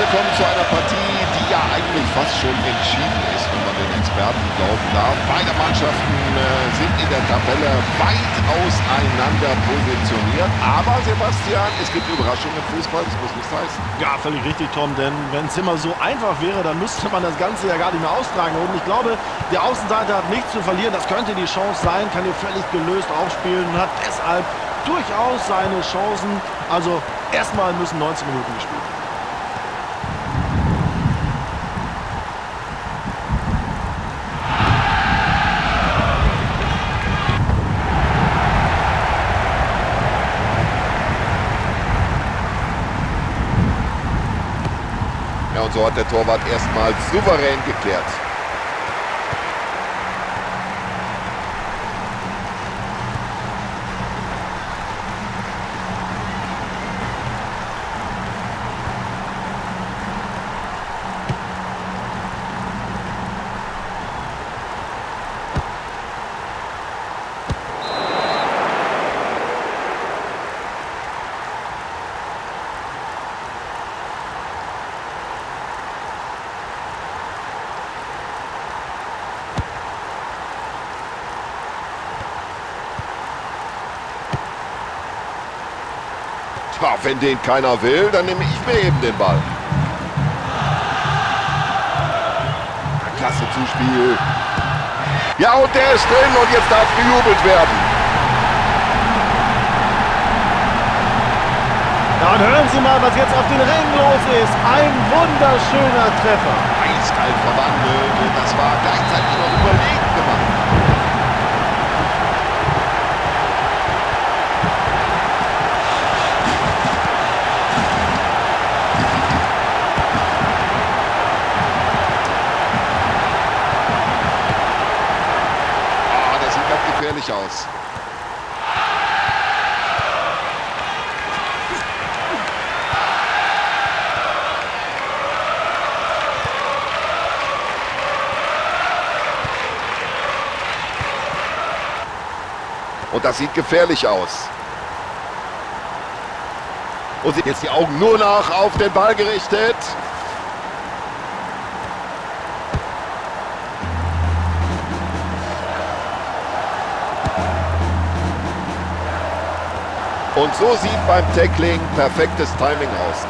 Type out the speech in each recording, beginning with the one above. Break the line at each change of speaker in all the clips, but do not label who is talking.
kommen zu einer Partie, die ja eigentlich fast schon entschieden ist, wenn man den Experten glauben darf. Beide Mannschaften sind in der Tabelle weit auseinander positioniert. Aber Sebastian, es gibt Überraschungen im Fußball, das muss nichts heißen.
Ja, völlig richtig, Tom, denn wenn es immer so einfach wäre, dann müsste man das Ganze ja gar nicht mehr austragen. Und ich glaube, der Außenseiter hat nichts zu verlieren. Das könnte die Chance sein, kann hier völlig gelöst aufspielen und hat deshalb durchaus seine Chancen. Also erstmal müssen 90 Minuten gespielt werden.
Ja, und so hat der Torwart erstmal souverän geklärt. Ja, wenn den keiner will, dann nehme ich mir eben den Ball. Klasse Zuspiel. Ja, und der ist drin und jetzt darf gejubelt werden.
Ja, und hören Sie mal, was jetzt auf den Rängen los ist. Ein wunderschöner Treffer.
Eiskalt verwandelt und das war gleichzeitig noch überlegen gemacht. Gefährlich aus. Und das sieht gefährlich aus. Und sind jetzt die Augen nur noch auf den Ball gerichtet. Und so sieht beim Tackling perfektes Timing aus.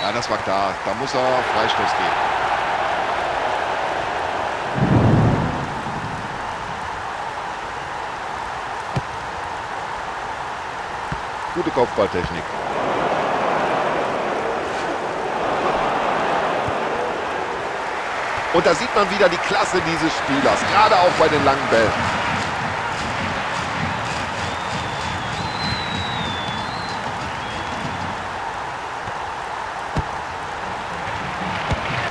Ja, das war klar. Da muss er Freistoß geben. Gute Kopfballtechnik. Und da sieht man wieder die Klasse dieses Spielers, gerade auch bei den langen Bällen.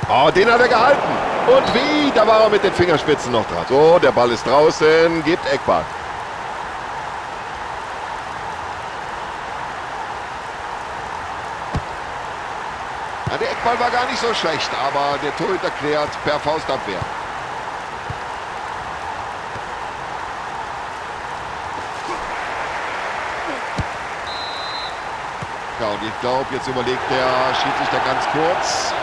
Oh, den hat er gehalten. Und wie? Da war er mit den Fingerspitzen noch dran. So, der Ball ist draußen, gibt Eckball. Ja, der Eckball war gar nicht so schlecht, aber der Torhüter klärt per Faustabwehr. Ja, und ich glaube, jetzt überlegt der Schiedsrichter ganz kurz,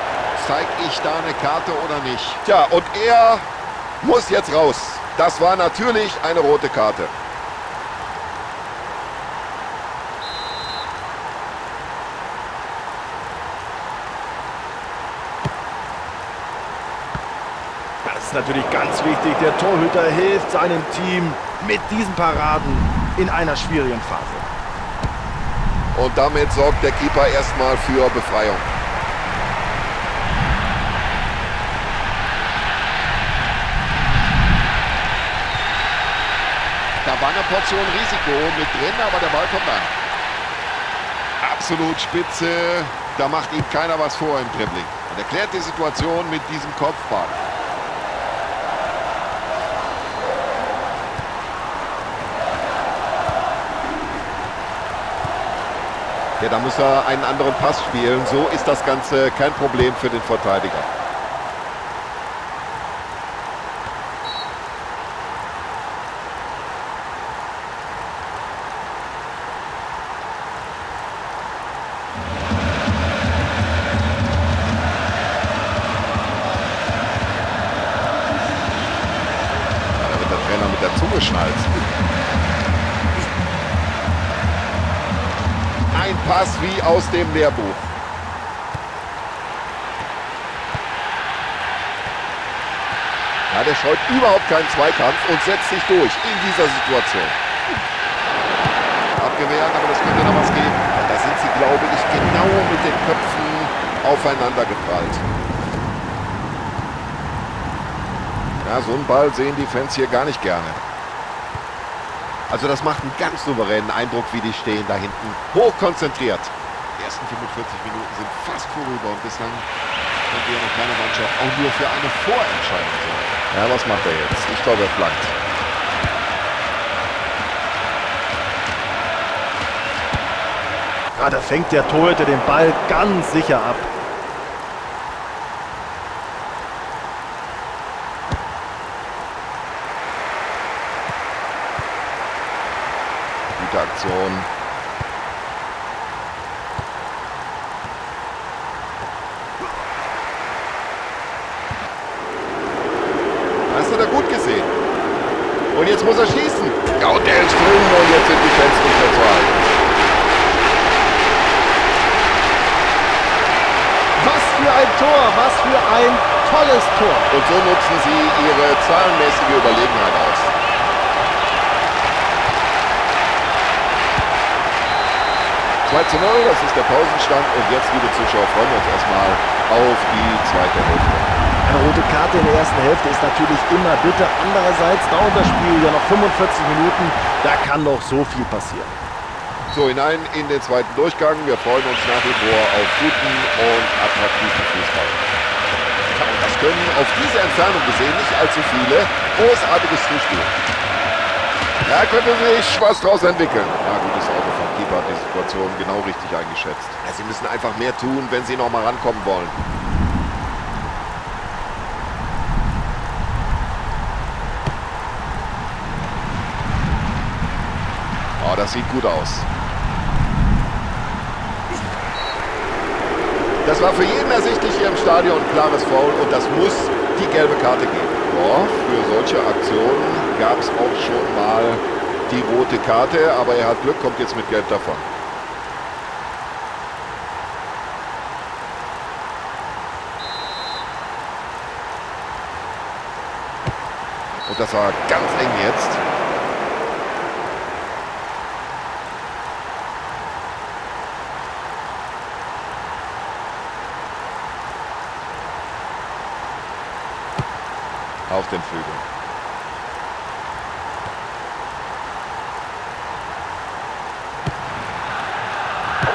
zeige ich da eine Karte oder nicht? Tja, und er muss jetzt raus. Das war natürlich eine rote Karte.
Das ist natürlich ganz wichtig. Der Torhüter hilft seinem Team mit diesen Paraden in einer schwierigen Phase.
Und damit sorgt der Keeper erstmal für Befreiung. Da war eine Portion Risiko mit drin, aber der Ball kommt an. Absolut spitze. Da macht ihm keiner was vor im Dribbling. Und er klärt die Situation mit diesem Kopfball. Ja, da muss er einen anderen Pass spielen. So ist das Ganze kein Problem für den Verteidiger. Da wird der Trainer mit der Zunge schnalzen. Ein Pass wie aus dem Lehrbuch. Ja, der scheut überhaupt keinen Zweikampf und setzt sich durch in dieser Situation. Abgewehrt, aber das könnte noch was geben. Da sind sie, glaube ich, genau mit den Köpfen aufeinander geprallt. Ja, so einen Ball sehen die Fans hier gar nicht gerne. Also das macht einen ganz souveränen Eindruck, wie die stehen da hinten. Hochkonzentriert. Die ersten 45 Minuten sind fast vorüber und bislang konnte ja noch keine Mannschaft auch nur für eine Vorentscheidung sein. Ja, was macht er jetzt? Ich glaube, er flankt.
Ja, da fängt der Torhüter den Ball ganz sicher ab.
Gute Aktion. Das hat er gut gesehen. Und jetzt muss er schießen. Ja, und der ist drin und jetzt sind die Fans nicht mehr zu halten.
Was für ein Tor, was für ein tolles Tor.
Und so nutzen sie ihre zahlenmäßige Überlegenheit aus. (2:0), das ist der Pausenstand. Und jetzt, liebe Zuschauer, freuen wir uns erstmal auf die zweite Hälfte.
Eine rote Karte in der ersten Hälfte ist natürlich immer bitter. Andererseits dauert das Spiel ja noch 45 Minuten. Da kann noch so viel passieren.
So, hinein in den zweiten Durchgang. Wir freuen uns nach wie vor auf guten und attraktiven Fußball. Ja, und das können auf diese Entfernung gesehen nicht allzu viele. Großartiges Zuspiel. Ja, könnte sich was draus entwickeln. Ja, gutes Auge vom Keeper hat die Situation genau richtig eingeschätzt. Ja, sie müssen einfach mehr tun, wenn sie noch mal rankommen wollen. Oh, das sieht gut aus. Das war für jeden ersichtlich hier im Stadion ein klares Foul und das muss die gelbe Karte geben. Ja, für solche Aktionen gab es auch schon mal die rote Karte, aber er hat Glück, kommt jetzt mit Gelb davon. Und das war ganz eng jetzt. Auf den Flügel.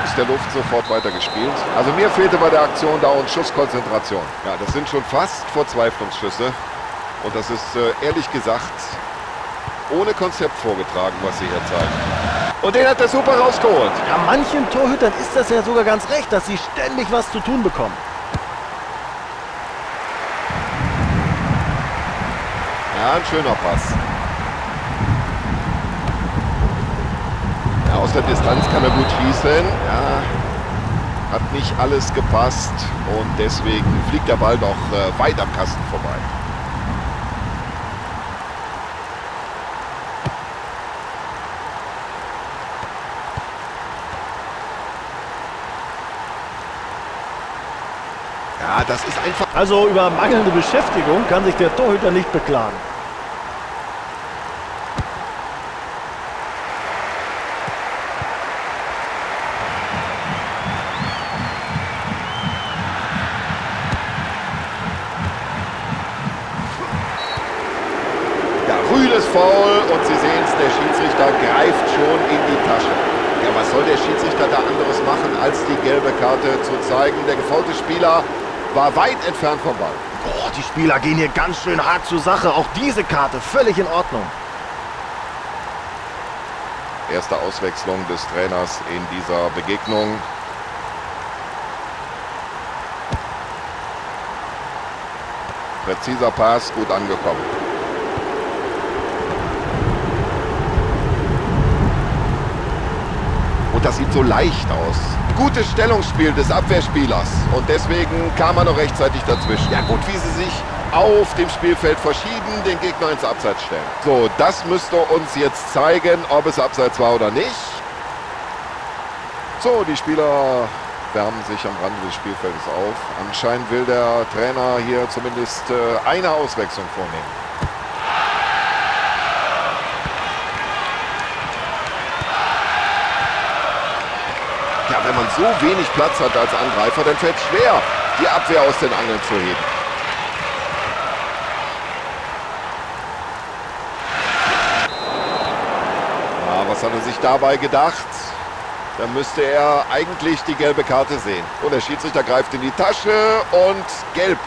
Aus der Luft sofort weitergespielt. Also mir fehlte bei der Aktion da und Schusskonzentration. Ja, das sind schon fast Verzweiflungsschüsse. Und das ist ehrlich gesagt ohne Konzept vorgetragen, was sie hier zeigen. Und den hat er super rausgeholt.
Ja, manchen Torhütern ist das ja sogar ganz recht, dass sie ständig was zu tun bekommen.
Ja, ein schöner Pass. Ja, aus der Distanz kann er gut schießen. Ja, hat nicht alles gepasst und deswegen fliegt der Ball noch weit am Kasten vorbei. Ja, das ist einfach...
Also über mangelnde Beschäftigung kann sich der Torhüter nicht beklagen.
Frühes Foul und Sie sehen es, der Schiedsrichter greift schon in die Tasche. Ja, was soll der Schiedsrichter da anderes machen, als die gelbe Karte zu zeigen? Der gefaulte Spieler war weit entfernt vom Ball.
Boah, die Spieler gehen hier ganz schön hart zur Sache. Auch diese Karte völlig in Ordnung.
Erste Auswechslung des Trainers in dieser Begegnung. Präziser Pass, gut angekommen. Und das sieht so leicht aus. Gutes Stellungsspiel des Abwehrspielers. Und deswegen kam er noch rechtzeitig dazwischen. Ja gut, wie sie sich auf dem Spielfeld verschieben, den Gegner ins Abseits stellen. So, das müsste uns jetzt zeigen, ob es Abseits war oder nicht. So, die Spieler wärmen sich am Rande des Spielfeldes auf. Anscheinend will der Trainer hier zumindest eine Auswechslung vornehmen. Ja, wenn man so wenig Platz hat als Angreifer, dann fällt es schwer, die Abwehr aus den Angeln zu heben. Ja, was hat er sich dabei gedacht? Da müsste er eigentlich die gelbe Karte sehen. Und der Schiedsrichter greift in die Tasche und gelb.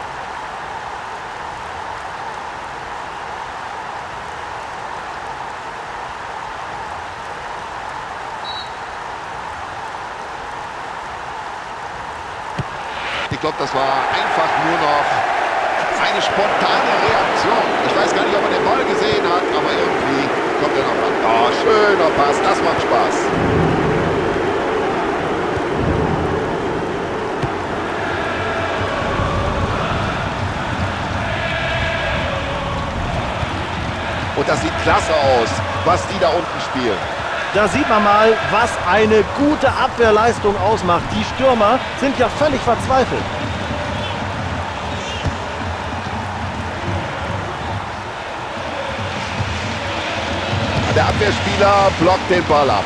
Ich glaube, das war einfach nur noch eine spontane Reaktion. Ich weiß gar nicht, ob er den Ball gesehen hat, aber irgendwie kommt er noch ran. Oh, schöner Pass, das macht Spaß. Und das sieht klasse aus, was die da unten spielen.
Da sieht man mal, was eine gute Abwehrleistung ausmacht. Die Stürmer sind ja völlig verzweifelt.
Der Abwehrspieler blockt den Ball ab.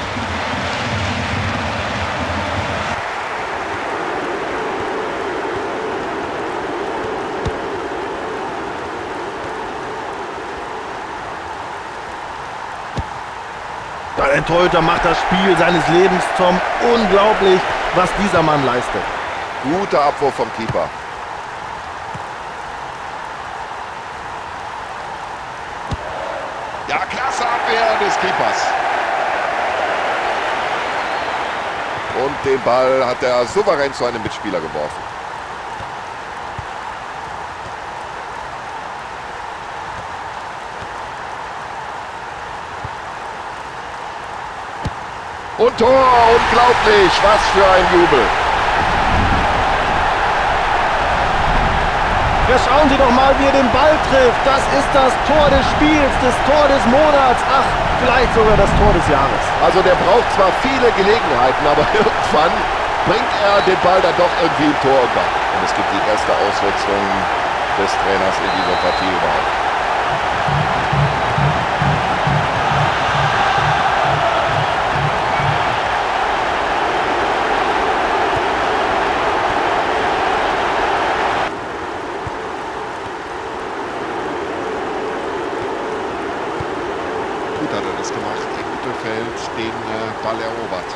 Der Torhüter macht das Spiel seines Lebens, Tom. Unglaublich, was dieser Mann leistet.
Guter Abwurf vom Keeper. Ja, klasse Abwehr des Keepers. Und den Ball hat er souverän zu einem Mitspieler geworfen. Und Tor, unglaublich, was für ein Jubel.
Ja, schauen Sie doch mal, wie er den Ball trifft. Das ist das Tor des Spiels, das Tor des Monats. Ach, vielleicht sogar das Tor des Jahres.
Also der braucht zwar viele Gelegenheiten, aber irgendwann bringt er den Ball dann doch irgendwie im Tor unter. Und es gibt die erste Auswechslung des Trainers in dieser Partie überhaupt. Gut hat er das gemacht, im Mittelfeld den Ball erobert.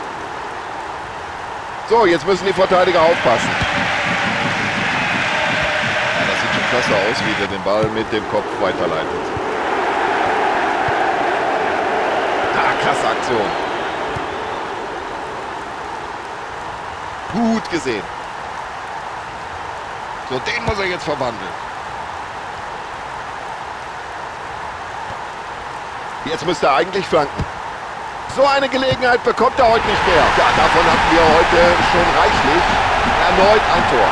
So, jetzt müssen die Verteidiger aufpassen. Ja, das sieht schon klasse aus, wie der den Ball mit dem Kopf weiterleitet. Ah, klasse Aktion. Gut gesehen. So, den muss er jetzt verwandeln. Jetzt müsste er eigentlich flanken. So eine Gelegenheit bekommt er heute nicht mehr. Ja, davon hatten wir heute schon reichlich. Erneut ein Tor.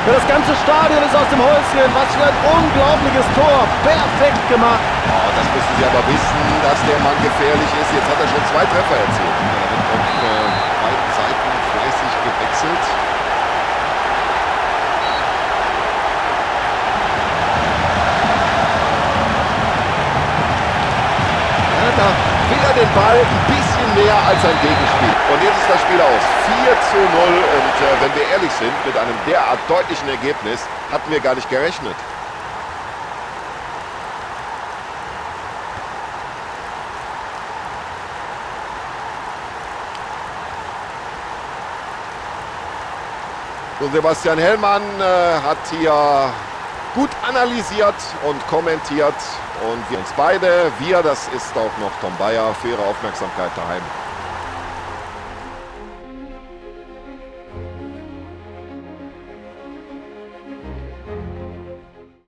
Ja, das ganze Stadion ist aus dem Häuschen. Was für ein unglaubliches Tor. Perfekt gemacht.
Oh, das müssen Sie aber wissen, dass der Mann gefährlich ist. Jetzt hat er schon 2 Treffer erzielt. Ja, da wird auf beiden Seiten fleißig gewechselt. Da will er den Ball ein bisschen mehr als sein Gegenspiel. Und jetzt ist das Spiel aus. 4:0. Und wenn wir ehrlich sind, mit einem derart deutlichen Ergebnis hatten wir gar nicht gerechnet. So, Sebastian Hellmann hat hier gut analysiert und kommentiert. Und wir uns beide, das ist auch noch Tom Bayer, für Ihre Aufmerksamkeit daheim.